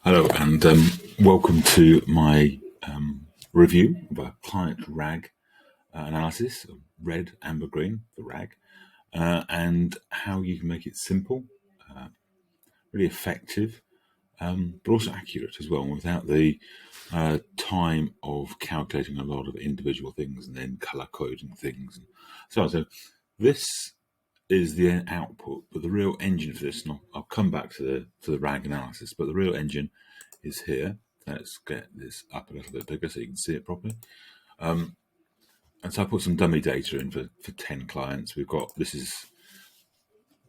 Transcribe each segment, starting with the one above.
Hello, and welcome to my review of a client RAG analysis, of red, amber, green, the RAG, and how you can make it simple, really effective, but also accurate as well, without the time of calculating a lot of individual things and then color coding things. And so this is the output, but the real engine for this, and I'll come back to the RAG analysis, but the real engine is here. Let's get this up a little bit bigger so you can see it properly. And so I put some dummy data in for 10 clients. This is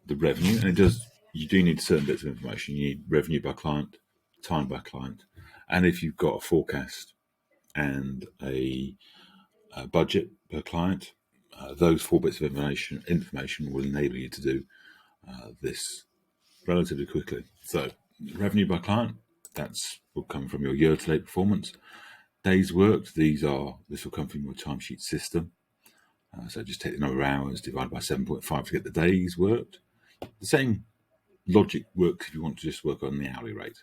the revenue, and you do need certain bits of information. You need revenue by client, time by client, and if you've got a forecast and a budget per client, those four bits of information will enable you to do this relatively quickly. So revenue by client, will come from your year-to-date performance. Days worked, this will come from your timesheet system. So just take the number of hours divided by 7.5 to get the days worked. The same logic works if you want to just work on the hourly rate.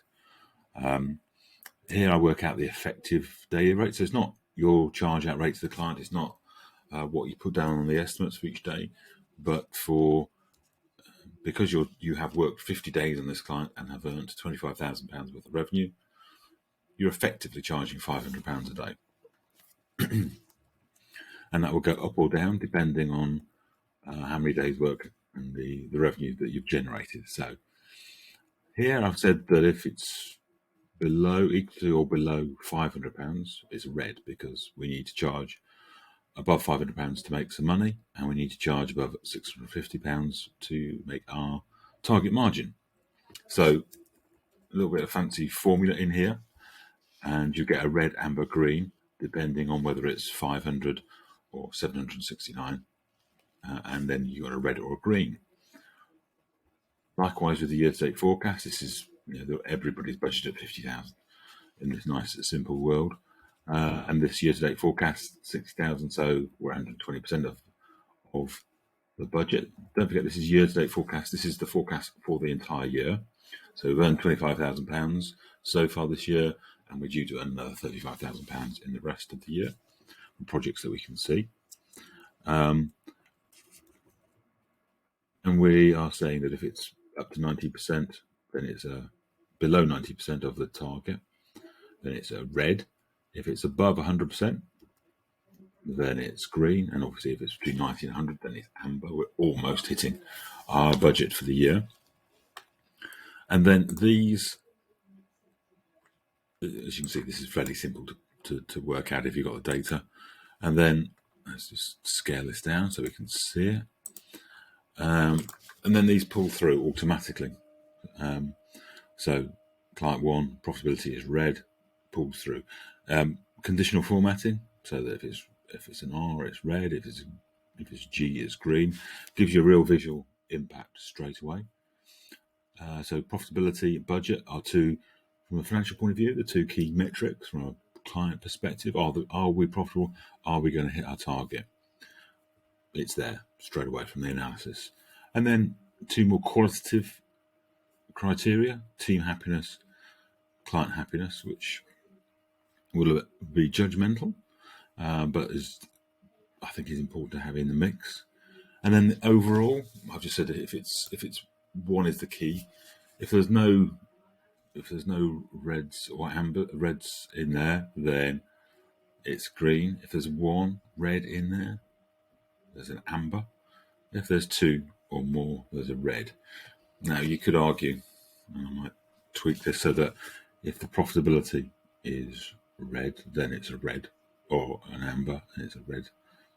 Here I work out the effective daily rate. So it's not your charge out rate to the client. It's not what you put down on the estimates for each day, but because you have worked 50 days on this client and have earned £25,000 worth of revenue, you're effectively charging £500 a day. And that will go up or down depending on how many days work and the revenue that you've generated. So here I've said that if it's equal to or below £500, it's red, because we need to charge above £500 to make some money, and we need to charge above £650 to make our target margin. So a little bit of fancy formula in here, and you get a red, amber, green, depending on whether it's 500 or 769, and then you got a red or a green. Likewise with the year-to-date forecast, this is everybody's budget at 50,000 in this nice simple world, and this year-to-date forecast 60,000, so we're 120% of the budget. Don't forget, this is year-to-date forecast. This is the forecast for the entire year. So we've earned £25,000 so far this year, and we're due to earn another £35,000 in the rest of the year from projects that we can see. And we are saying that if it's up to 90%, then it's below 90% of the target, then it's a red. If it's above 100%, then it's green. And obviously if it's between 90 and 100, then it's amber. We're almost hitting our budget for the year. And then these, as you can see, this is fairly simple to work out if you've got the data. And then let's just scale this down so we can see it. And then these pull through automatically. So client one, profitability is red, pulls through. Conditional formatting, so that if it's an R, it's red. If it's G, it's green. Gives you a real visual impact straight away. So profitability and budget are from a financial point of view, the two key metrics from a client perspective. Are we profitable? Are we going to hit our target? It's there straight away from the analysis. And then two more qualitative criteria: team happiness, client happiness, which will be judgmental, but I think is important to have in the mix. And then overall, I've just said that if it's one is the key. If there's no reds or reds in there, then it's green. If there's one red in there, there's an amber. If there's two or more, there's a red. Now you could argue, and I might tweak this so that if the profitability is red, then it's a red, or an amber, and it's a red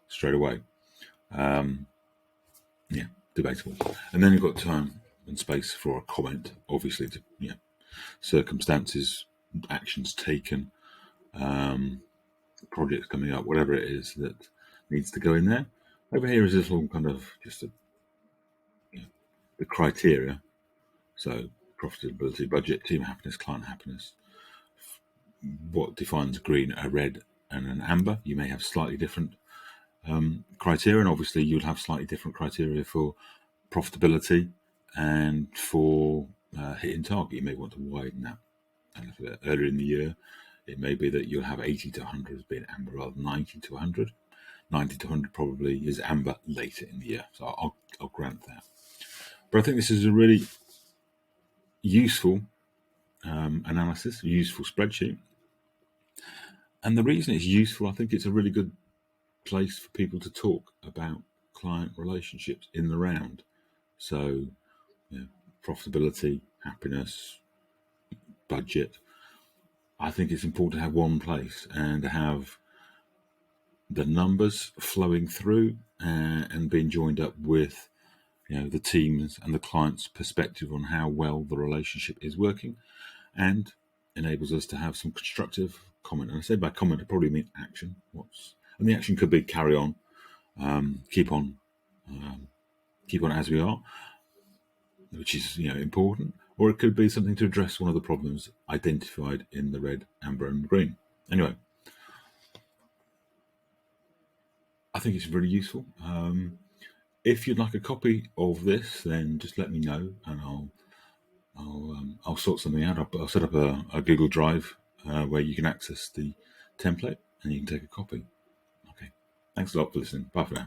straight away. Debatable. And then you've got time and space for a comment, obviously, to circumstances, actions taken, projects coming up, whatever it is that needs to go in there. Over here is this little kind of just the criteria. So profitability, budget, team happiness, client happiness. What defines green, a red, and an amber? You may have slightly different criteria, and obviously you'd have slightly different criteria for profitability and for hitting target. You may want to widen that. And earlier in the year, it may be that you'll have 80 to 100 as being amber rather than 90 to 100. 90 to 100 probably is amber later in the year, so I'll grant that. But I think this is a really useful analysis, a useful spreadsheet. And the reason it's useful, I think it's a really good place for people to talk about client relationships in the round. So, profitability, happiness, budget. I think it's important to have one place and to have the numbers flowing through and being joined up with the teams and the client's perspective on how well the relationship is working, and enables us to have some constructive comment. And I say by comment, I probably mean action. And the action could be carry on, keep on as we are, which is important, or it could be something to address one of the problems identified in the red, amber, and green. Anyway, I think it's really useful. If you'd like a copy of this, then just let me know, and I'll sort something out. I'll set up a Google Drive where you can access the template and you can take a copy. Okay, thanks a lot for listening. Bye for now.